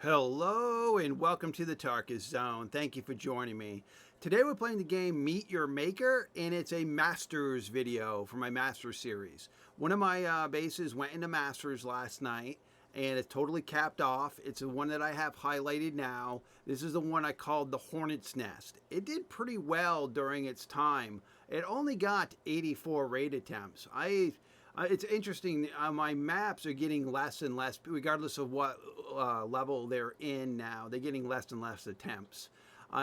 Hello and welcome to the Tarkus Zone. Thank you for joining me. Today we're playing the game Meet Your Maker, and it's a Masters video for my Masters series. One of my bases went into Masters last night, and it's totally capped off. It's the one that I have highlighted now. This is the one I called the Hornet's Nest. It did pretty well during its time. It only got 84 raid attempts. It's interesting. My maps are getting less and less, regardless of what level they're in now. They're getting less and less attempts.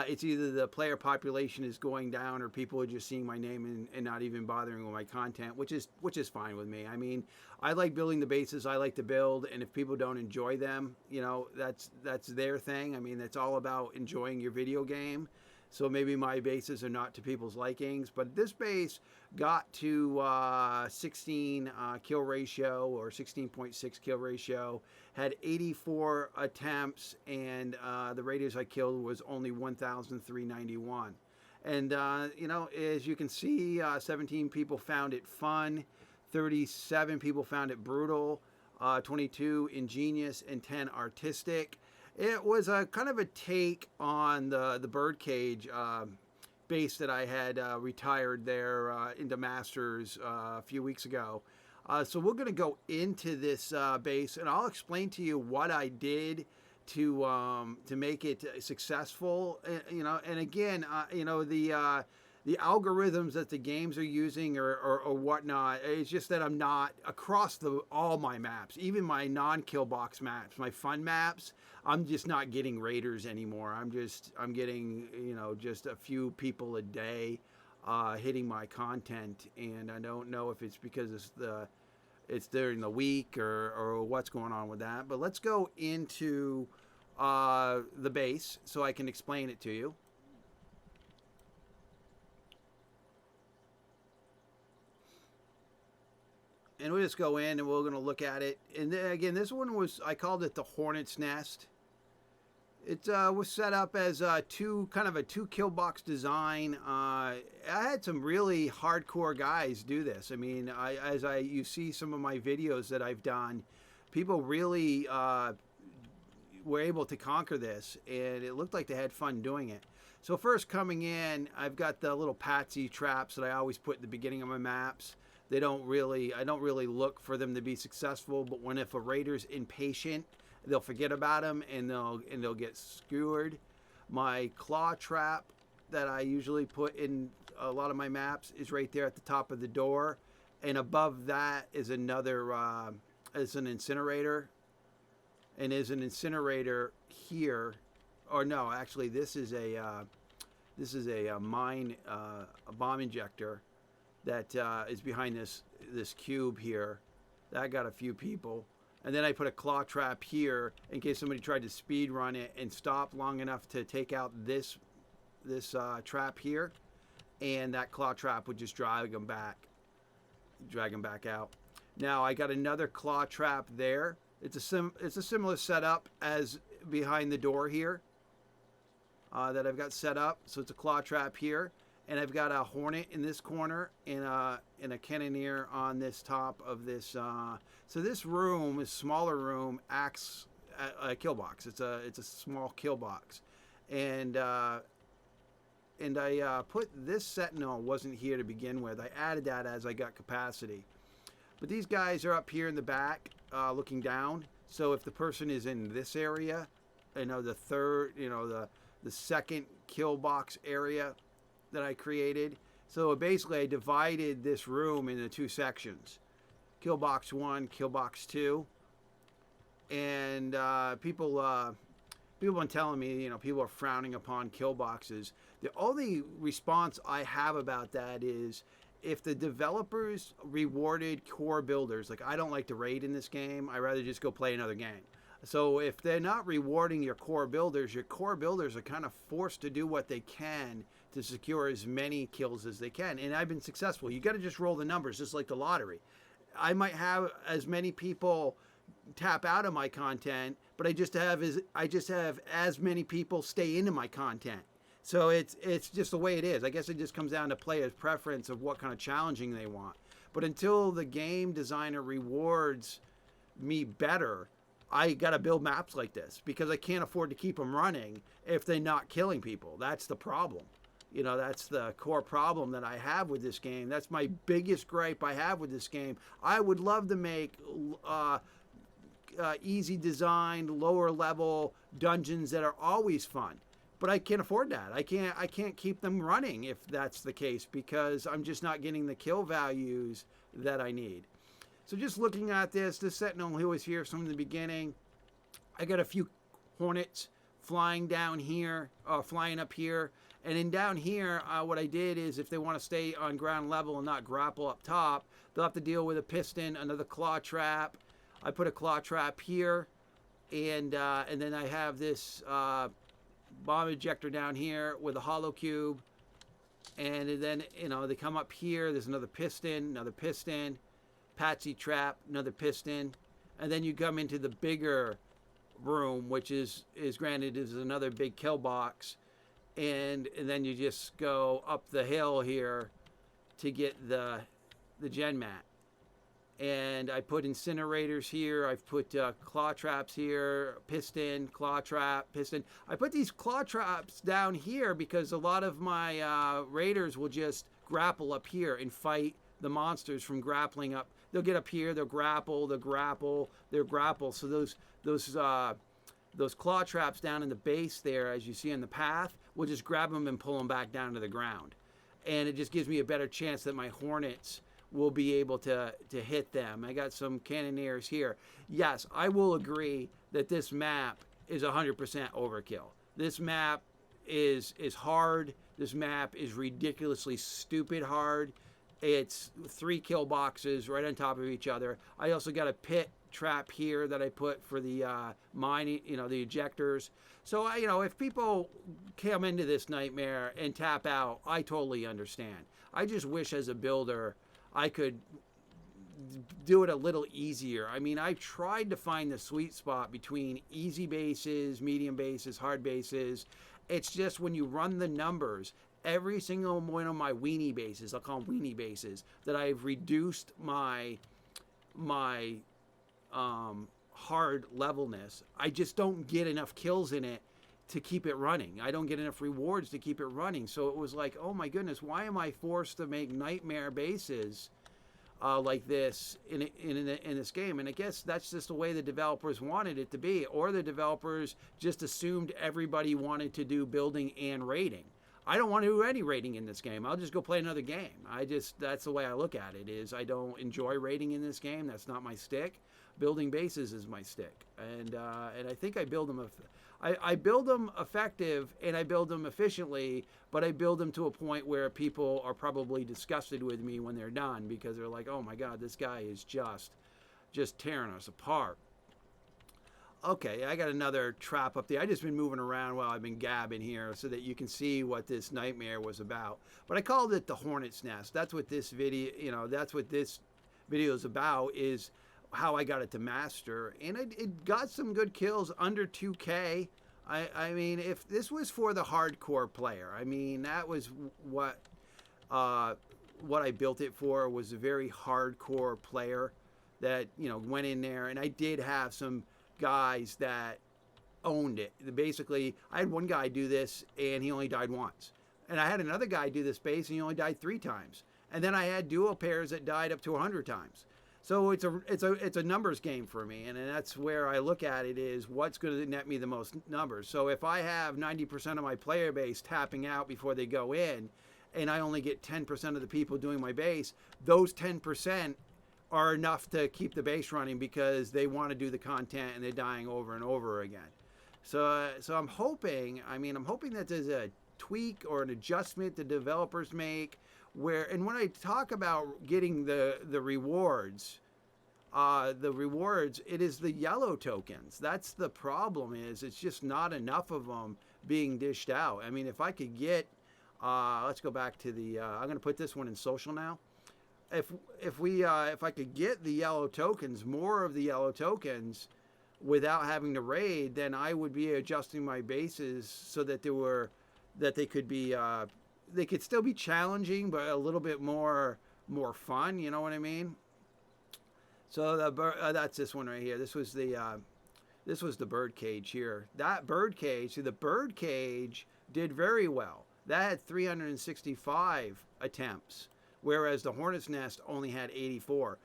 It's either the player population is going down, or people are just seeing my name and not even bothering with my content, which is fine with me. I mean, I like building the bases I like to build, and if people don't enjoy them, that's their thing. I mean, it's all about enjoying your video game. So maybe my bases are not to people's likings, but this base got to 16 kill ratio, or 16.6 kill ratio, had 84 attempts, and the radius I killed was only 1,391. And, as you can see, 17 people found it fun, 37 people found it brutal, 22 ingenious, and 10 artistic. It was a kind of a take on the birdcage base that I had retired there into Masters a few weeks ago. So we're going to go into this base, and I'll explain to you what I did to make it successful. And again, the algorithms that the games are using or whatnot. It's just that I'm not across all my maps, even my non-kill box maps, my fun maps. I'm just not getting raiders anymore. I'm getting just a few people a day hitting my content, and I don't know if it's because it's during the week or what's going on with that. But let's go into the base so I can explain it to you. And we'll just go in and we're going to look at it. And then, again, this one I called it the Hornet's Nest. It was set up as kind of a two kill box design. I had some really hardcore guys do this. I mean, you see some of my videos that I've done, people really were able to conquer this, and it looked like they had fun doing it. So first coming in, I've got the little patsy traps that I always put at the beginning of my maps. I don't really look for them to be successful, but if a raider's impatient, they'll forget about them and they'll get skewered. My claw trap that I usually put in a lot of my maps is right there at the top of the door, and above that is another is an incinerator, and there's an incinerator here. Or no, actually this is a mine, a bomb injector that is behind this cube here. That got a few people. And then I put a claw trap here in case somebody tried to speed run it and stop long enough to take out this trap here, and that claw trap would just drag them back out. Now I got another claw trap there. It's a similar setup as behind the door here that I've got set up. So it's a claw trap here. And I've got a Hornet in this corner and a Cannoneer on this top of this. So this room, this smaller room, acts a kill box. It's a small kill box, and I put this Sentinel wasn't here to begin with. I added that as I got capacity. But these guys are up here in the back, looking down. So if the person is in this area, the second kill box area that I created. So basically I divided this room into two sections. Kill box 1, kill box 2. And people have been telling me, people are frowning upon kill boxes. The only response I have about that is if the developers rewarded core builders, like I don't like to raid in this game, I'd rather just go play another game. So if they're not rewarding your core builders are kind of forced to do what they can to secure as many kills as they can. And I've been successful. You got to just roll the numbers, just like the lottery. I might have as many people tap out of my content, but I just have as many people stay into my content. So it's just the way it is. I guess it just comes down to players' preference of what kind of challenging they want. But until the game designer rewards me better, I got to build maps like this because I can't afford to keep them running if they're not killing people. That's the problem. You know, that's the core problem that I have with this game. That's my biggest gripe I have with this game. I would love to make easy designed, lower level dungeons that are always fun. But I can't afford that. I can't keep them running if that's the case because I'm just not getting the kill values that I need. So just looking at this Sentinel who was here from the beginning, I got a few Hornets flying down here, flying up here. And then down here, what I did is if they want to stay on ground level and not grapple up top, they'll have to deal with a piston, another claw trap. I put a claw trap here, and then I have this bomb ejector down here with a hollow cube. And then, you know, they come up here. There's another piston, Patsy trap, another piston. And then you come into the bigger room, which is granted is another big kill box. And then you just go up the hill here to get the Genmat. And I put incinerators here. I've put claw traps here, piston, claw trap, piston. I put these claw traps down here because a lot of my raiders will just grapple up here and fight the monsters from grappling up. They'll get up here, they'll grapple. So those claw traps down in the base there, as you see in the path, will just grab them and pull them back down to the ground. And it just gives me a better chance that my Hornets will be able to hit them. I got some cannoneers here. Yes, I will agree that this map is 100% overkill. This map is hard. This map is ridiculously stupid hard. It's 3 kill boxes right on top of each other. I also got a pit trap here that I put for the mining, you know, the ejectors. So, you know, if people come into this nightmare and tap out, I totally understand. I just wish as a builder I could do it a little easier. I mean, I've tried to find the sweet spot between easy bases, medium bases, hard bases. It's just when you run the numbers, every single one of my weenie bases, I'll call them weenie bases, that I've reduced my hard levelness, I just don't get enough kills in it to keep it running. I don't get enough rewards to keep it running. So it was like, oh my goodness, why am I forced to make nightmare bases like this in this game? And I guess that's just the way the developers wanted it to be, or the developers just assumed everybody wanted to do building and raiding. I don't want to do any raiding in this game. I'll just go play another game. That's the way I look at it, is I don't enjoy raiding in this game. That's not my stick. Building bases is my stick. And I think I build them, I build them effective and I build them efficiently, but I build them to a point where people are probably disgusted with me when they're done because they're like, oh my God, this guy is just tearing us apart. Okay, I got another trap up there. I just been moving around while I've been gabbing here so that you can see what this nightmare was about. But I called it the Hornet's Nest. That's what this video, that's what this video is about, is how I got it to master. And it got some good kills under 2K. I mean, if this was for the hardcore player, I mean, that was what I built it for, was a very hardcore player that, went in there. And I did have some guys that owned it. Basically, I had one guy do this and he only died once. And I had another guy do this base and he only died 3 times. And then I had duo pairs that died up to 100 times. So it's a numbers game for me, and that's where I look at it, is what's going to net me the most numbers. So if I have 90% of my player base tapping out before they go in, and I only get 10% of the people doing my base, those 10% are enough to keep the base running because they want to do the content and they're dying over and over again. So I'm hoping that there's a tweak or an adjustment the developers make where, and when I talk about getting the rewards, it is the yellow tokens. That's the problem, is it's just not enough of them being dished out. I mean, if I could get, let's go back to the, I'm going to put this one in social now. If I could get the yellow tokens, more of the yellow tokens without having to raid, then I would be adjusting my bases so that they could still be challenging, but a little bit more fun. You know what I mean? So that's this one right here. This was the This was the bird cage here. That bird cage, see, the bird cage did very well. That had 365 attempts, whereas the hornet's nest only had 84.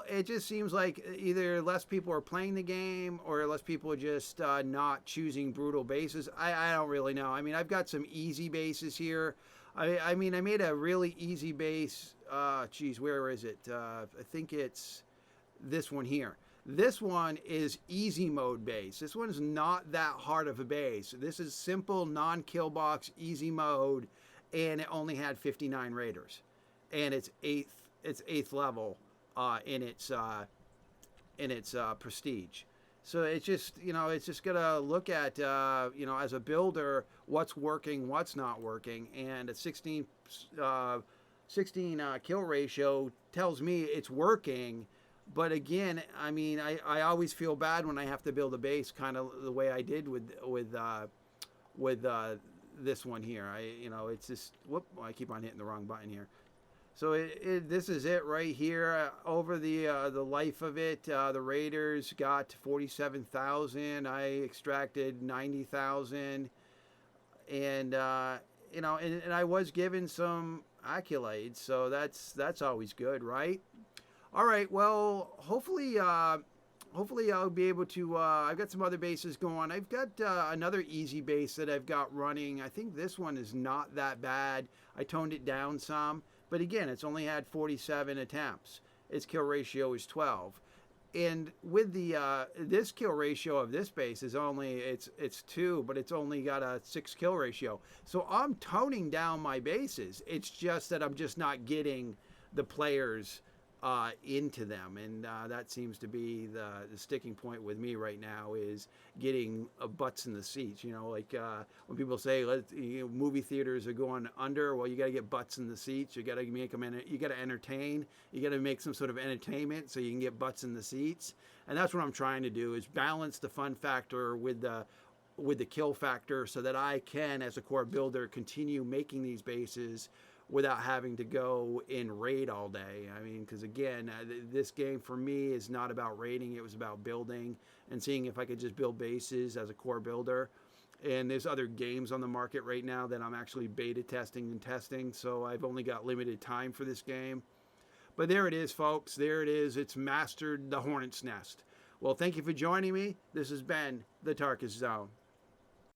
It just seems like either less people are playing the game or less people are just not choosing brutal bases. I don't really know. I mean, I've got some easy bases here. I mean, I made a really easy base. Geez, where is it? I think it's this one here. This one is easy mode base. This one's not that hard of a base. This is simple, non-kill box, easy mode, and it only had 59 raiders, and it's eighth level in its prestige. So it's just, it's just gonna look at, as a builder, what's working, what's not working, and a 16 kill ratio tells me it's working. But again, I mean, I always feel bad when I have to build a base, kind of the way I did with this one here. It's just, I keep on hitting the wrong button here. So this is it right here. Over the life of it, the Raiders got 47,000. I extracted 90,000, and and I was given some accolades, so that's always good, right? All right. Well, hopefully I'll be able to. I've got some other bases going. I've got another easy base that I've got running. I think this one is not that bad. I toned it down some. But again, it's only had 47 attempts. Its kill ratio is 12, and with the this kill ratio of this base is only it's 2, but it's only got a 6 kill ratio. So I'm toning down my bases. It's just that I'm just not getting the players into them, and that seems to be the sticking point with me right now, is getting butts in the seats. When people say movie theaters are going under, well, you got to get butts in the seats. You got to make them. You got to entertain. You got to make some sort of entertainment so you can get butts in the seats. And that's what I'm trying to do, is balance the fun factor with the kill factor, so that I can, as a core builder, continue making these bases without having to go in raid all day. I mean, because again, this game for me is not about raiding. It was about building and seeing if I could just build bases as a core builder. And there's other games on the market right now that I'm actually beta testing and testing, so I've only got limited time for this game. But there it is, folks. There it is. It's mastered the Hornet's Nest. Well, thank you for joining me. This has been the Tarkus Zone.